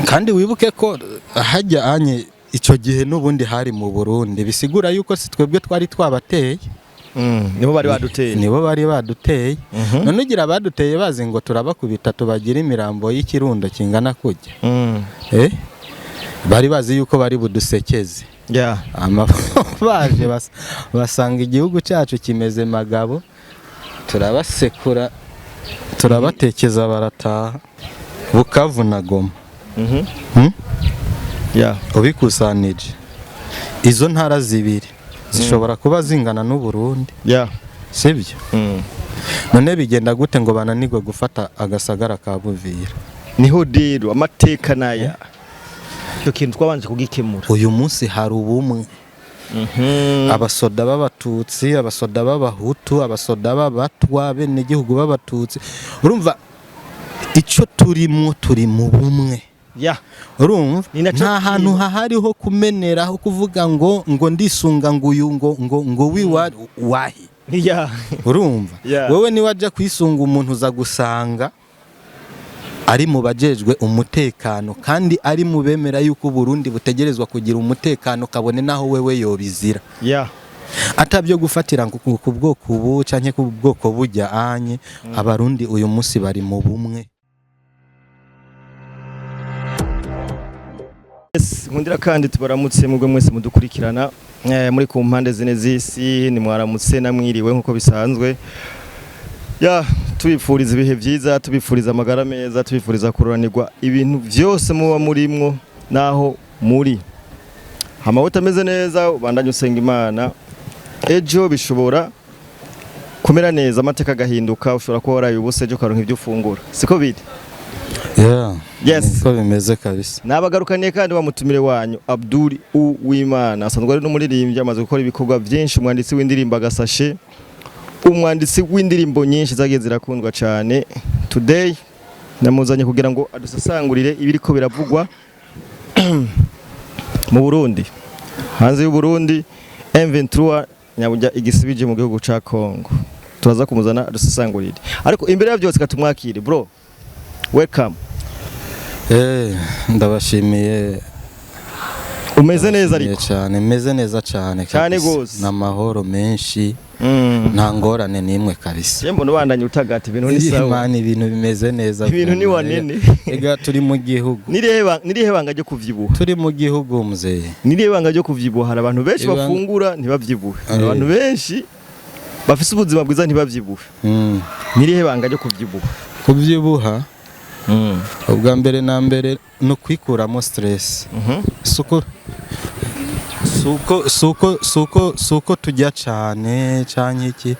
kandi wibuke ko hajya anye icyo gihe n'ubundi hari mu Burundi bisigura yuko si twebwe twari twabateye. Nibo bari baduteye none ugira baduteye bazi ngo turabakubita tubagira imirambo y'ikirundo kingana kujya bari bazi yuko bari budusekeze baje basanga igihugu cyacu kimeze magabo turabasekura turabatekeza barataha Bukavu na Goma ubikusanije izo ntara zibiri zishobora kuba zingana n'u Burundi sibyo none bigenda gute ngo bananirwe gufata agasagara ka Buvira niho rero amateka naya cyo kintu twabanje kugikemura uyu munsi hari ubumwe abasoda b'abatutsi abasoda b'abahutu abasoda b'abatwa bene igihugu b'abatutsi urumva icyo turi mu bumwe urumva nta hantu hahariho kumeneraho kuvuga ngo ndisunga nguyu ngo wahi urumva wowe ni wajya kwisunga umuntu uza gusanga ari mu bajejwe umutekano kandi ari mu bemera yuko Burundi butegerezwa kugira umutekano kabone naho wewe yobizira atabyo gufatira ku bwoko ubu canke ku bwoko bujya anye abarundi uyu munsi bari mu bumwe. Nkundira kandi tubaramutse mugwe mwese mudukurikirana muri ku mpande zine z'isi ni mwaramutse namwiriwe nkuko bisanzwe tubifuriza ibihe byiza tubifuriza amagara meza tubifuriza kururanirwa ibintu byose muba murimwo naho muri amahota ameze neza ubandanye usenga Imana ejo bishobora kumera neza amateka gahinduka ushobora kuba waraye ubuse ejo karonka ibyo ufungura siko biri ko bimeze kabisa nabagarukaniye kandi bamutumire wanyu Abdul Uwimana asanzwe ari n'umuririmbyi amaze gukora ibikorwa byinshi umwanditsi w'indirimbo agasashe umwanditsi w'indirimbo nyinshi zagiye zirakundwa cyane today namuzanye kugira ngo adusasangurire ibiriko biravugwa mu Burundi hanze y'u Burundi M23 nyabujya igisibije mu gihugu ca Kongo turaza kumuzana adusasangurire ariko imbere ya byose katumwakire bro welcome ndabashimiye umeze neza ariko cyane meze neza cyane gose n'amahoro menshi nta ngorane nimwe kabisa yembo nubandanye utagata ibintu ni sawa Imana ibintu bimeze neza ibintu ni wanene ega turi mu gihugu nirihe banga ryo kuvyibuha turi mu gihugu muzeye nirihe banga ryo kuvyibuha hari abantu benshi bafungura ntibavyibuhe abantu benshi bafise ubuzima bwiza ntibavyibuhe nirihe banga ryo kuvyibuha ubwa mbere na mbere no kwikuramo stress suko tujya cyane cyane iki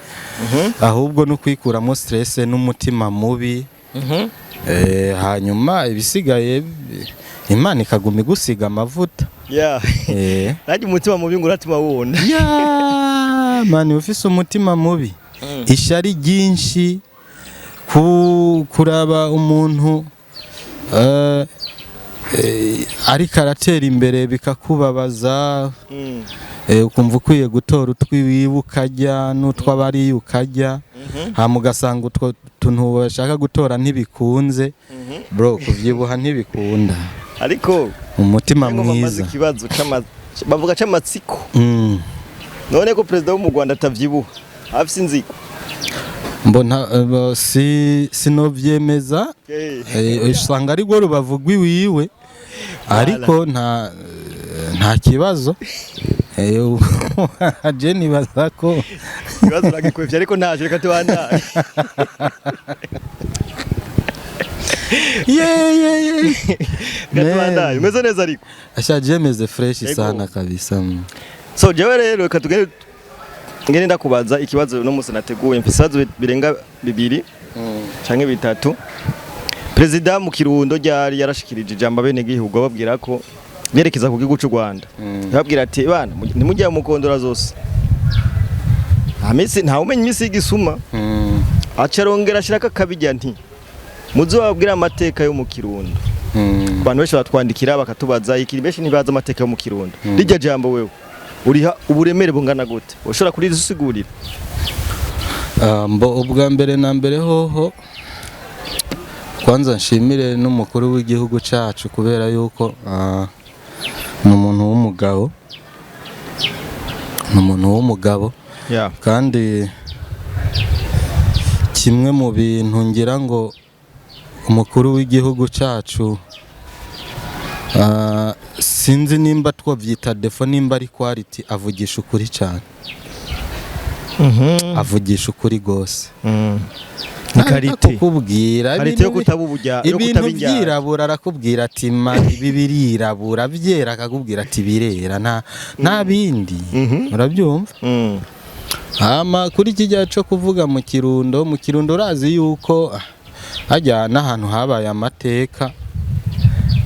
ahubwo no kwikuramo stress n'umutima mubi hanyuma ibisigaye Imana ikaguma igusiga amavuta naje umutima mubi ngo uratima wona mani ufise umutima mubi ishari ryinshi kuraba umuntu ari karatera imbere bikakubabaza ukumva ukwiye gutora utwiwiba ukajya n'utwabari ukajya hamugasanga utwo tuntu bashaka gutora ntibikunze bro kuvyibuha ntibikunda ariko umutima mwiza ikibazo bavuga c'amatsiko none ko president wo mu Rwanda atavyibuha afise inziko mbona sinovyemeza usanga ari gwo rubavugwa iwiwe ariko nta kibazo je nibaza ko kibazo nagikwevye ariko ntaje reka tubanda gatubanda umeze neza ariko ashaje meze fresh sana kabisa so jewe rero reka tugende ngene ndakubaza ikibazo no musi nateguye mfisazo birenga bibiri canke bitatu president mu Kirundo ryari yarashikirije ijambo bene gihugu babwira ko berekeza ku gihugu cy'u Rwanda babwira ati bana nimujya mu kondora zose amisi nta umenye imisi y'igisuma acarongera ashiraka kabijya nti muzo babwira amateka yo mu Kirundo abantu benshi batwandikira bakatubaza ikiri benshi ntibaza amateka yo mu Kirundo rijya jambo wewe uriha uburemere bungana gute ushobora kuri dusigurira ubwa mbere na mbere hoho kwanza nshimire n'umukuru w'igihugu cyacu kubera yuko ni umuntu w'umugabo Yeah. kandi kimwe mu bintu ngira ngo umukuru w'igihugu cyacu sinzi nimba twabyita defo nimba ari quality, avugisha ukuri cyane. Avugisha ukuri gose. Ni karite kubwira karite yo kutabubujya yo ibintu byirabura, arakubwira ati ibi birirabura, byera akakubwira ati birera, nta bindi. Urabyumva? Hama kuri kijya cyo kuvuga mu Kirundo urazi yuko hajya n'ahantu habaye amateka,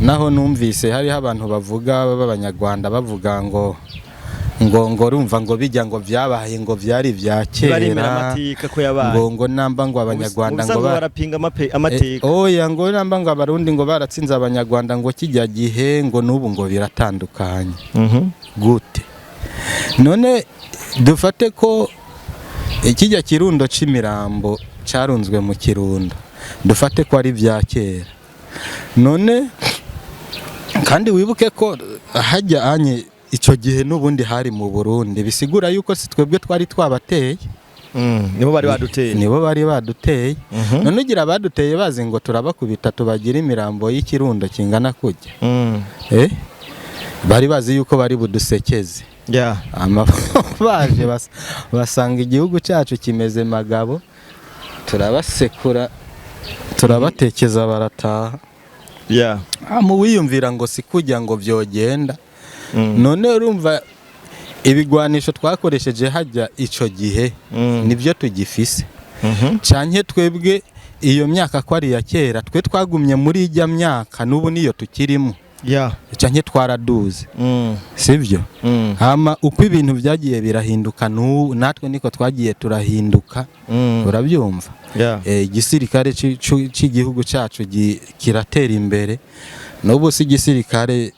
naho numvise hariho abantu bavuga b'Abanyarwanda bavuga ngo rumva ngo bijya ngo byabaye ngo byari bya kera, ngo namba ngo Abanyarwanda ngo barapinga amateka, oya ngo namba ngo Abarundi ngo baratsinze Abanyarwanda ngo kijya gihe ngo n'ubu ngo biratandukanye. Gute? None dufate ko ikijya Kirundo c'imirambo carunzwe mu Kirundo, dufate ko ari bya kera. None kandi wibuke ko hajya anye icyo gihe n'ubundi hari mu Burundi, bisigura yuko si twebwe twari twabateye. Nibo bari baduteye. None ugira abaduteye bazi ngo turabakubita tubagira imirambo y'Ikirundo kingana kujya. Bari bazi yuko bari budusekeze. Yeah. Baje basanga igihugu cyacu kimeze magabo, turabasekura turabatekeza barataha. Yeah. Mu wiyumvira ngo si kujya ngo byogenda. None urumva ibigwanisho twakoresheje hajya ico gihe nibyo tugifise. Canke twebwe iyo myaka ko ari ya kera, twe twagumye muri ijya myaka n'ubu niyo tukirimo. Yeah. Canke twaraduze. Sivyo? Hama uko ibintu byagiye birahinduka natwe niko twagiye turahinduka. Urabyumva? Yeah. Igisirikare cy'igihugu cyacu kiratera imbere. N'ubu si igisirikare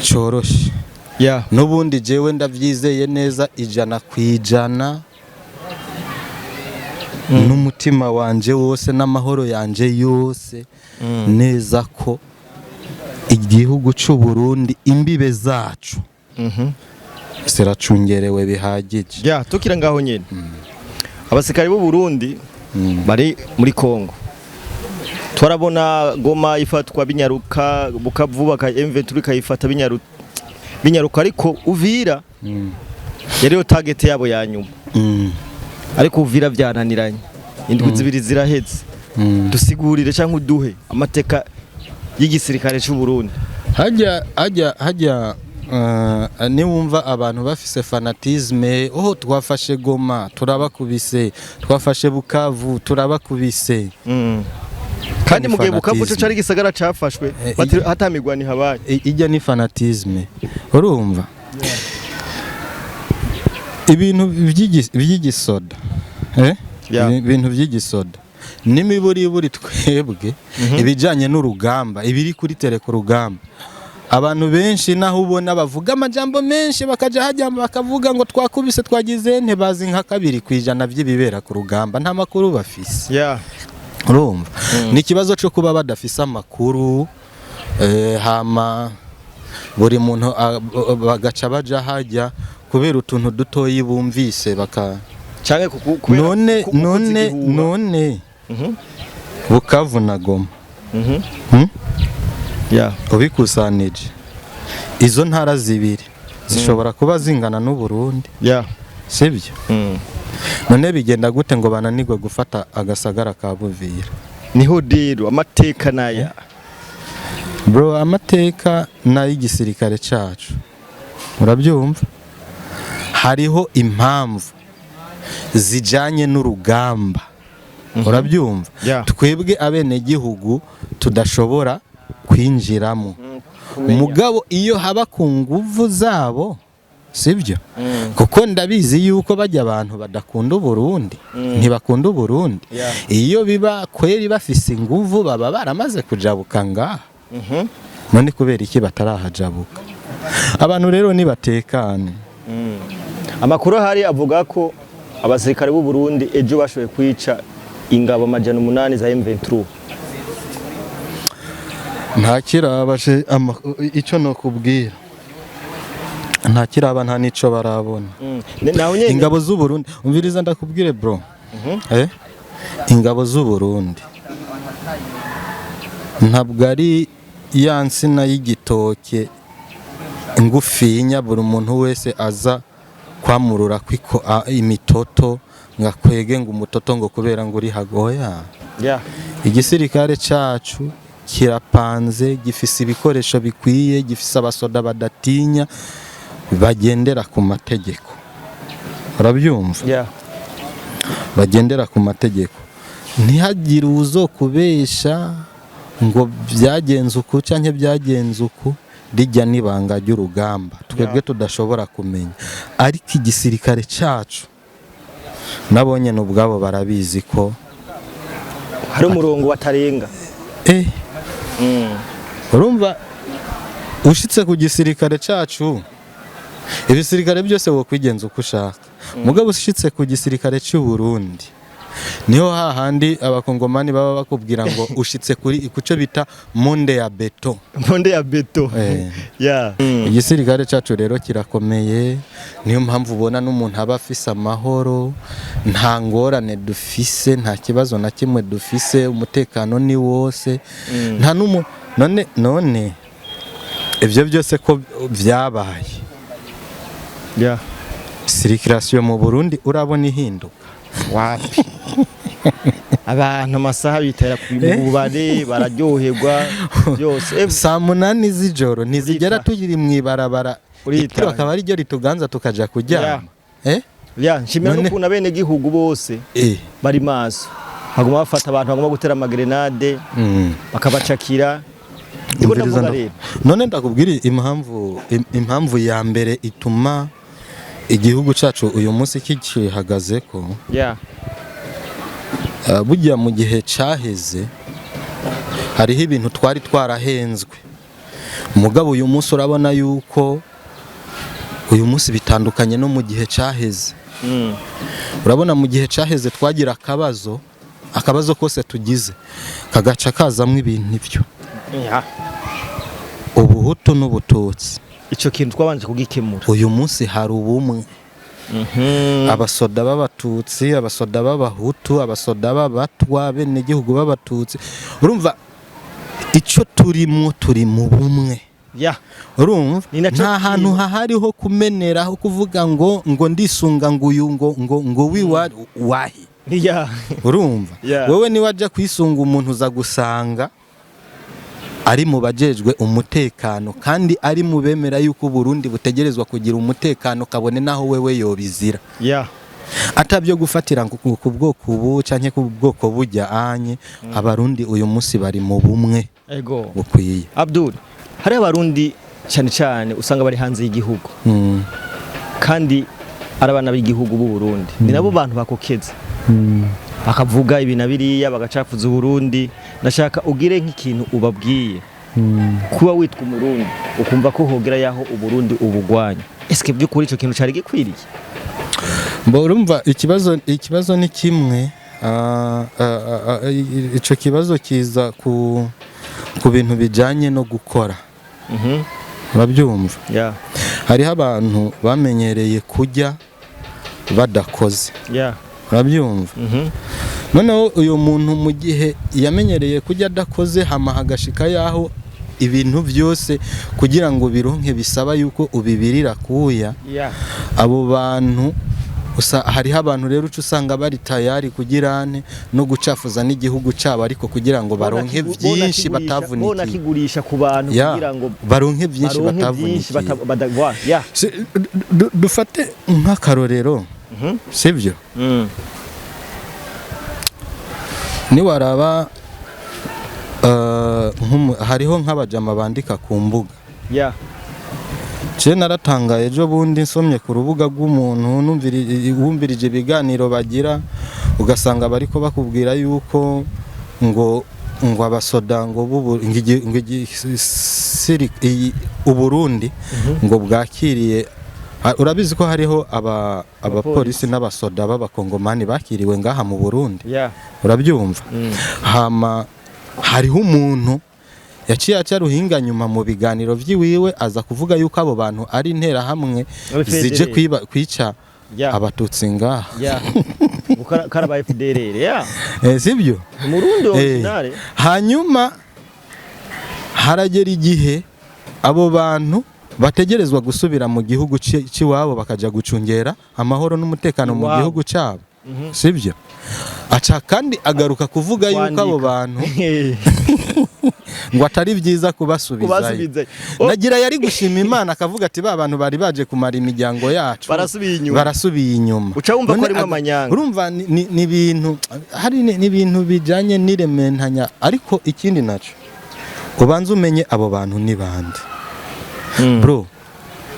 coroshe. Yeah. N'ubundi jewe ndavyizeye neza 100%. N'umutima wanje wose n'amahoro yanje yose neza ko igihugu cy'u Burundi imbibe zacu ziracungerewe bihagije. Yeah, tukira ngaho nyene. Abasikari b'u Burundi bari muri Kongo. Twarabona Goma ifatwa binyaruka, Bukavu baka M23 kayifata binyaruka ariko Uvira yariyo target yabo ya nyuma. Ariko Uvira byananiranye. Indwi zibiri ziraheze. Dusigurire canke uduhe amateka y'igisirikare cy'u Burundi. Hajya niwumva abantu bafise fanatisme, twafashe Goma turabakubise, twafashe Bukavu turabakubise. Kandi mugiye Bukavu cyo cari gisagara cafashwe hatamigwani habaye. Ijya ni fanatisme. Urumva? Ibintu by'igisoda. Ibintu by'igisoda. N'imiburi twebwe ibijanye n'urugamba, ibiri kuri ku rugamba. Abantu benshi naho ubona bavuga amajambo menshi bakaja hajya bakavuga ngo twakubise twagize ntebazi nka 2% by'ibibera ku rugamba, nta makuru bafise. Yeah. Urumva? Ni kibazo cyo kuba badafise amakuru, hama buri muntu bagaca baja hajya kubera utuntu dutoyi bumvise baka canke none Bukavu na Goma. Yeah. Ubikusanije izo ntara zibiri zishobora kuba zingana n'u Burundi. Yeah. Sibyo? None bigenda gute ngo bananirwe gufata agasagara ka Buvira? Niho rero amateka naya. Bro, amateka n'ay'igisirikare cyacu. Urabyumva? Hariho impamvu zijanye n'urugamba. Urabyumva? Yeah. Twebwe abene gihugu tudashobora kwinjiramo. Mugabo iyo haba ku nguvu zabo, sibyo? Kuko ndabizi yuko bajya abantu badakunda Burundi, ntibakunda Burundi. Yeah. Iyo biba kweri bafise inguvu baba baramaze kujabuka ngaha. None kubera iki batarahajabuka? Abantu rero ni batekane. Amakuru hari avuga ko abasirikare b'u Burundi ejo bashoboye kwica ingabo 800 za M23 nta kirabashe icyo nokubwira nta kiraba nta nico barabona. naho nyene ingabo z'u Burundi umviriza ndakubwire bro. Ingabo z'u Burundi ntabwo ari ya nsina y'igitoke ngufinya buri muntu wese aza kwamurura kwiko imitoto ngakwege ngo umutoto ngo kubera ngo uri hagoya. Igisirikare cacu kirapanze gifise ibikoresho bikwiye gifise abasoda badatinya bagendera ku mategeko. Urabyumva? Bagendera ku mategeko ntihagire uzo kubesha ngo byagenze uku canke byagenze uku rijya nibanga ry'urugamba twebwe tudashobora kumenya. Ariko igisirikare cacu nabonye n'ubwabo barabizi ko hari umurongo watarenga. Urumva ushitse ku gisirikare cacu ibisirikare byose wo kwigenza uko ushaka. Mugabo ushitse ku gisirikare cy'u Burundi niho hahandi abakongomani baba bakubwira ngo ushitse kuri kuco bita monde ya beto. Igisirikare cacu rero kirakomeye niyo mpamvu ubona n'umuntu aba afise amahoro nta ngorane dufise nta kibazo na kimwe dufise umutekano ni wose nta none ivyo byose ko vyabaye circulation mu Burundi urabona ihinduka wapi? Abantu amasaha bitera kububare bararyoherwa byose. Saa 8 z'ijoro ntizigera tugiri mwibarabara itiro akaba ari ryo rituganza tukaja kuryama. Nshimira n'ukuntu abene gihugu bose bari maso haguma bafata abantu bagomba gutera amagrenade bakabacakira. None ndakubwira impamvu ya mbere ituma igihugu cacu uyu munsi kicihagaze ko burya mu gihe caheze hariho ibintu twari twarahenzwe. Mugabo uyu munsi urabona yuko uyu munsi bitandukanye no mu gihe caheze. Urabona mu gihe caheze twagira akabazo kose tugize kagaca kazamwe ibintu ibyo ubuhutu n'ubututsi. Ico kintu twabanje kugikemura. Uyu munsi hari ubumwe. Abasoda b'abatutsi, abasoda b'abahutu, abasoda b'abatwa bene gihugu b'abatutsi. Urumva ico turi mu bumwe. Urumva nta hantu hahariho kumeneraho kuvuga ngo ndisunga nguyu ngo wiwa wahi. Urumva wewe ni waje kwisunga umuntu uza gusanga ari mu bajejwe umutekano kandi ari mu bemera yuko Burundi butegerezwa kugira umutekano kabone naho wewe yobizira. Atabyo gufatira ku bwoko ubu canke ku bwoko bujya anye. Abarundi uyu munsi bari mu bumwe bukwiye. Abdul, hari abarundi cyane usanga bari hanze y'igihugu kandi arabana b'igihugu b'u Burundi ni nabo bantu bakokeza bakavuga ibintu biriya bagacafuza Burundi. Ndashaka ugire nk'ikintu ubabwiye kuba witwa umurundi ukumva ko hogera yaho uburundi ubugwanya. Eske by'ukuri ico kintu cari gikwiriye? Urumva ikibazo ni kimwe. Ico kibazo kiza ku bintu bijanye no gukora. Urabyumva? Hariho abantu bamenyereye kujya badakoze. Urabyumva? Noneho uyu muntu mu gihe yamenyereye kujya adakoze hama hagashika yaho ibintu byose kugira ngo bironke bisaba yuko ubibirira kuya. Abo bantu hariho abantu rero usanga bari tayari kugirane no gucafuza n'igihugu cyabo ariko kugira ngo baronke byinshi batavunikiye. Bona kigurisha ku bantu kugira ngo baronke byinshi batavunikiye. Dufate nk'akarorero. Sivyo? Ni waraba hariho nk'abajama bandika ku mbuga. Je naratangaye ejo bundi nsomye ku rubuga rw'umuntu wumvirije ibiganiro bagira ugasanga bariko bakubwira yuko ngo abasoda ngo Uburundi ngo bwakiriye. Urabizi ko hariho abapolisi n'abasoda b'abakongomani bakiriwe ngaha mu Burundi. Urabyumva? Hama hariho umuntu yaciye aca ruhinga nyuma mu biganiro vyiwiwe aza kuvuga yuko abo bantu ari intera hamwe zije kwica abatutsi ngaha karaba FDLR sibyo Murundi originale. Hanyuma haragera igihe abo bantu bategerezwa gusubira mu gihugu ciwabo bakaja gucungera amahoro n'umutekano mu gihugu cabo, sibyo? Aca kandi agaruka kuvuga yuko abo bantu ngo atari byiza kubasubizayo. Nagira yari gushima Imana akavuga ati ba bantu bari baje kumara imiryango yacu barasubiye inyuma. Uca wumva ko arimo amanyanga. Urumva ni ibintu hari ni ibintu bijanye n'irementanya, ariko ikindi naco ubanza umenye abo bantu ni bande. Bro,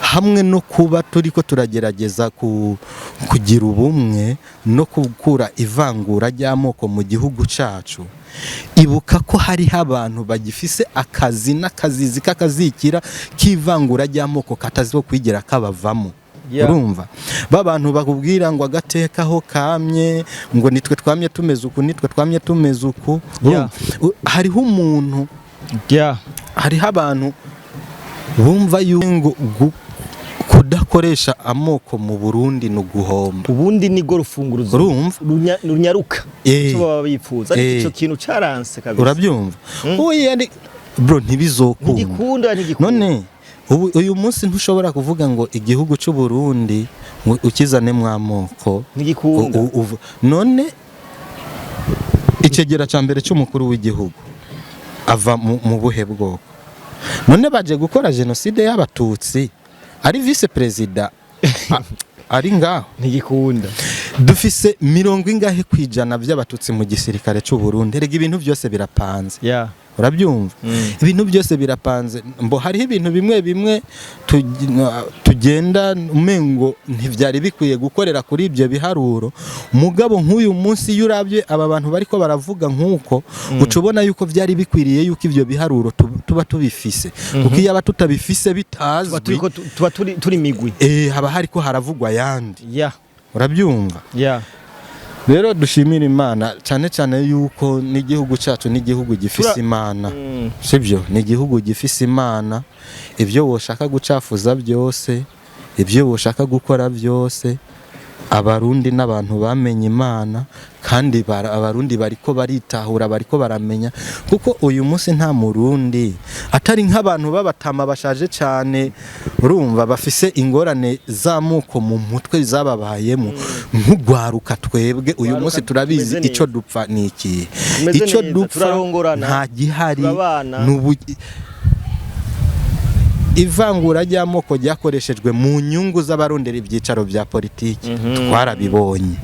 hamwe no kuba turiko turagerageza kugira ubumwe no gukura ivangura ry'amoko mu gihugu cacu, ibuka ko hariho abantu bagifise akazi n'akazizi k'akazikira k'ivangura ry'amoko kataziho kwigera kabavamo. Urumva babantu bakubwira ngo agatekaho kamye ngo nitwe twamye tumeze uku nitwe twamye tumeze uku. Hariho umuntu hariho abantu bumva yuko kudakoresha amoko mu Burundi no guhomba. Ubundi ni go rufunguruzo runyaruka cyo baba bifuza, ariko ico kintu caranse kabisa. Urabyumva? Oya bro, ntibizokunda. Ntigikunda. None uyu munsi ntushobora kuvuga ngo igihugu cy'u Burundi ukizane mu amoko. Ntigikunda. None icegera ca mbere cy'umukuru w'igihugu ava mu buhe bwoko? None baje gukora genocide y'abatutsi ari vice president ari ngaho. Ntigikunda. Dufise 40 kwijana by'abatutsi mu gisirikare cy'u Burundi. Rega ibintu byose birapanze. Urabyumva? Ibintu byose birapanze. Mbo hariho ibintu bimwe tugenda umengo ntivyari bikwiye gukorera kuri ibyo biharuro. Mugabo nk'uyu munsi yurabye aba bantu bariko baravuga nk'uko ucubona yuko vyari bikwiriye yuko ivyo biharuro tuba tubifise. Kuko iyo aba tutabifise bitazwi tuba turi migwi. Haba hariko haravugwa yandi. Urabyumva? Rero dushimira Imana cyane cyane yuko n'igihugu cyacu n'igihugu gifise Imana. Sibyo? N'igihugu gifise Imana. Ibyo woshaka gucafuza byose, ibyo woshaka gukora byose, abarundi n'abantu bamenye Imana, kandi abarundi bariko baritahura, bariko baramenya. Kuko uyu munsi nta murundi atari nk'abantu babatama bashaje cyane, urumva bafise ingorane z'amoko mu mutwe zababayemo. Nk'ugwaruka twebwe uyu munsi turabizi ico dupfa niki, ico dupfa nta gihari. Ivangura ry'amoko ryakoreshejwe mu nyungu z'abarondera ibyicaro bya politiki. Twarabibonye.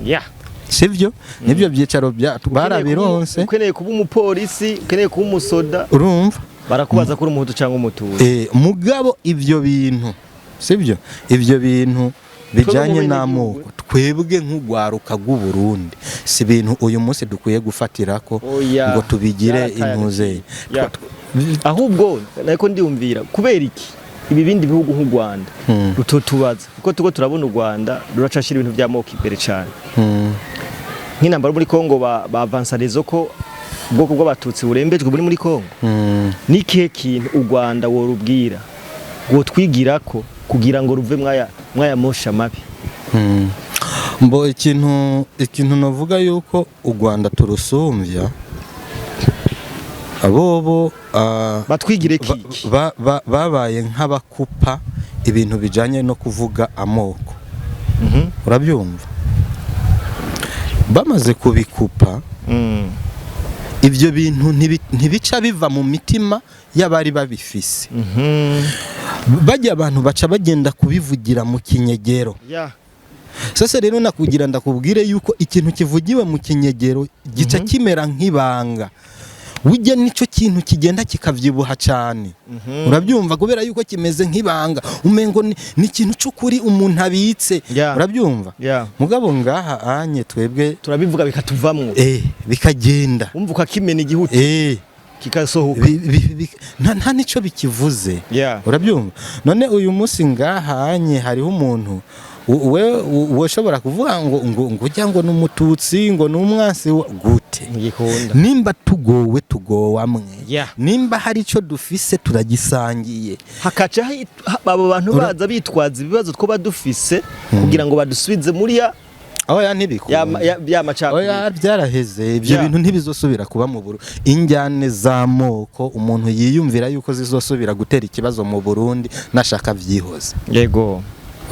Sivyo? Nibyo byicaro barabironse. Ukeneye kuba umupolisi, ukeneye kuba umusoda, urumva barakubaza kuri umuhutu cyangwa umutuzi. Mugabo ivyo bintu, sivyo? Ivyo bintu bijanye n'amoko twebwe nk'ugwaruka rw'u Burundi si bintu uyu munsi dukwiye gufatirako ngo tubigire intuze. Ahubwo nako ndiyumvira kubera iki ibi bindi bihugu nk'u Rwanda rututubaza, kuko tuko turabona u Rwanda ruracashira ibintu by'amoko imbere cyane. Nk'intambara muri Kongo bavansarezo ko ubwoko bw'abatutsi burembejwe muri Kongo. Ni kihe kintu u Rwanda worubwira ngo twigirako kugira ngo ruve mwaya mosha mabi? Mbo ikintu novuga yuko u Rwanda turusumvya abobo batwigire kiki babaye nk'abakupa ibintu bijanye no kuvuga amoko. Urabyumva? Bamaze kubikupa ibyo bintu ntibica biva mu mitima y'abari babifise. Bajya abantu baca bagenda kubivugira mu kinyegero. Sasa rero nakugira ndakubwire yuko ikintu kivugiwe mu kinyegero gica kimera nk'ibanga. Ujya nico kintu kigenda kikavyibuha cyane. Urabyumva? Kubera yuko kimeze nk'ibanga, umengo ni ikintu cy'ukuri umuntu abitse. Urabyumva? Mugabo ngaha anye twebwe turabivuga bikatuvamwo, bikagenda umvuka kimena igihugu kikasohoka, nta nico bikivuze. Urabyumva? None uyu munsi ngaha anye hariho umuntu we ushobora kuvuga ngo ujya ngo n'umututsi ngo n'umwansi gute ngikunda nimba tugowe amwe Yeah. nimba hari ico dufise turagisangiye hakaca abo bantu baza bitwaza ibibazo two badufise kugira ngo badusubize muri ya oya ntibikunda ya macakubiri oya byaraheze ibyo Yeah. bintu ntibizosubira kuba mu Burundi injyane z'amoko umuntu yiyumvira yuko zizosubira gutera ikibazo mu Burundi nashaka vyihoze yego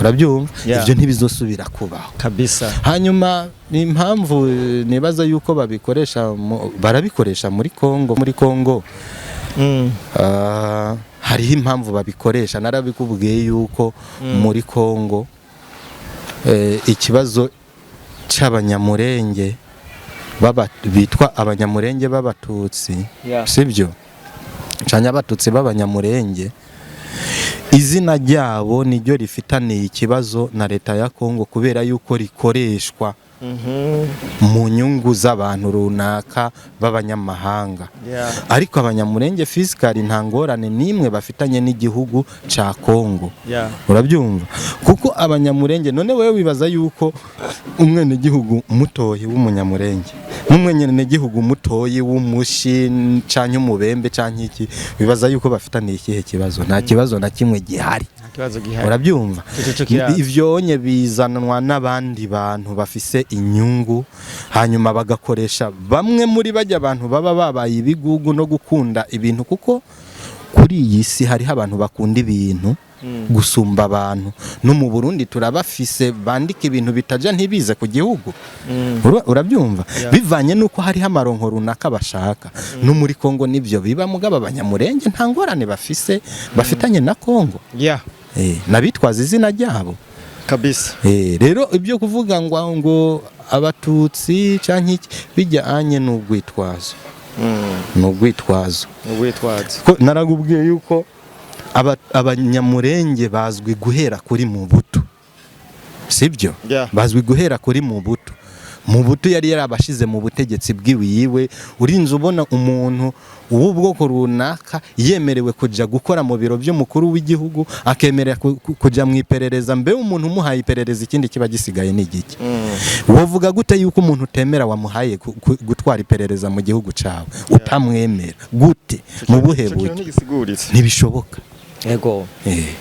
urabyumva Yeah. ivyo ntibizosubira kubaho kabisa hanyuma ni impamvu nibaza yuko barabikoresha muri Kongo hariho impamvu babikoresha narabikubwiye yuko muri Kongo ikibazo c'abanyamurenge bitwa abanyamurenge b'abatutsi Yeah. sibyo canya abatutsi b'abanyamurenge izina ryabo niryo rifitaniye ikibazo na leta ya Kongo kubera yuko rikoreshwa mu nyungu z'abantu runaka b'abanyamahanga Yeah. ariko abanyamurenge physically nta ngorane nimwe bafitanye n'igihugu ca Kongo Yeah. urabyumva kuko abanyamurenge none wewe wibaza yuko umwene gihugu mutoyi w'umunyamurenge n'umwene gihugu mutoyi w'umushi canke umubembe canke iki wibaza yuko bafitaniye ikihe kibazo nta kibazo na kimwe gihari kibazo gihari urabyumva ivyonye bizanwa n'abandi bantu bafise inyungu hanyuma bagakoresha bamwe muri bajya abantu baba babaye ibigugu no gukunda ibintu kuko kuri iyi si hariho abantu bakunda ibintu gusumba abantu no mu Burundi turabafise bandika ibintu bitaja ntibize ku gihugu urabyumva bivanye nuko hariho amaronko runaka bashaka no muri Kongo nivyo biba mugaba abanyamurenge nta ngorane bafitanye na Kongo yeah nabitwaza izina ryabo kabisa rero ibyo kuvuga ngo abatutsi canke iki bijyanye n'ubwitwazo n'ubwitwazo ko naragubwiye yuko abanyamurenge bazwi guhera kuri Mobutu sibyo Yeah. bazwi guhera kuri Mobutu yari yarabashize mu butegetsi bwiwiwe urinze ubona umuntu w'ubwoko runaka yemerewe kuja gukora mu biro by'umukuru w'igihugu akemerera kuja mu iperereza mbe umuntu umuhaye iperereza ikindi kiba gisigaye n'igiki wovuga gute yuko umuntu utemera wamuhaye gutwara iperereza mu gihugu cawe utamwemera gute mu buhebuye ntibishoboka yego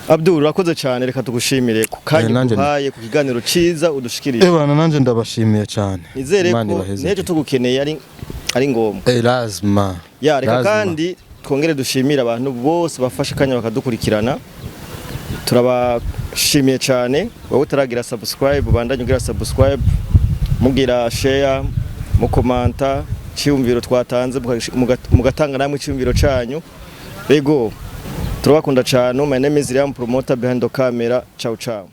Abdul urakoze cyane reka tugushimire ku kanya duhaye ku kiganiro ciza udushikirije bana nanje ndabashimiye cyane nizere ko nejo tugukeneye ari ngombwa lazima ya reka kandi twongere dushimira abantu bose bafashe kanya bakadukurikirana turabashimiye cyane wowe utaragira subscribe bandanye ugira subscribe mugira share mu komanta cyumviro twatanze mugatanga namwe cyumviro canyu yego turabakunda cyane. My name is Liam Promoter behind the camera. Ciao ciao.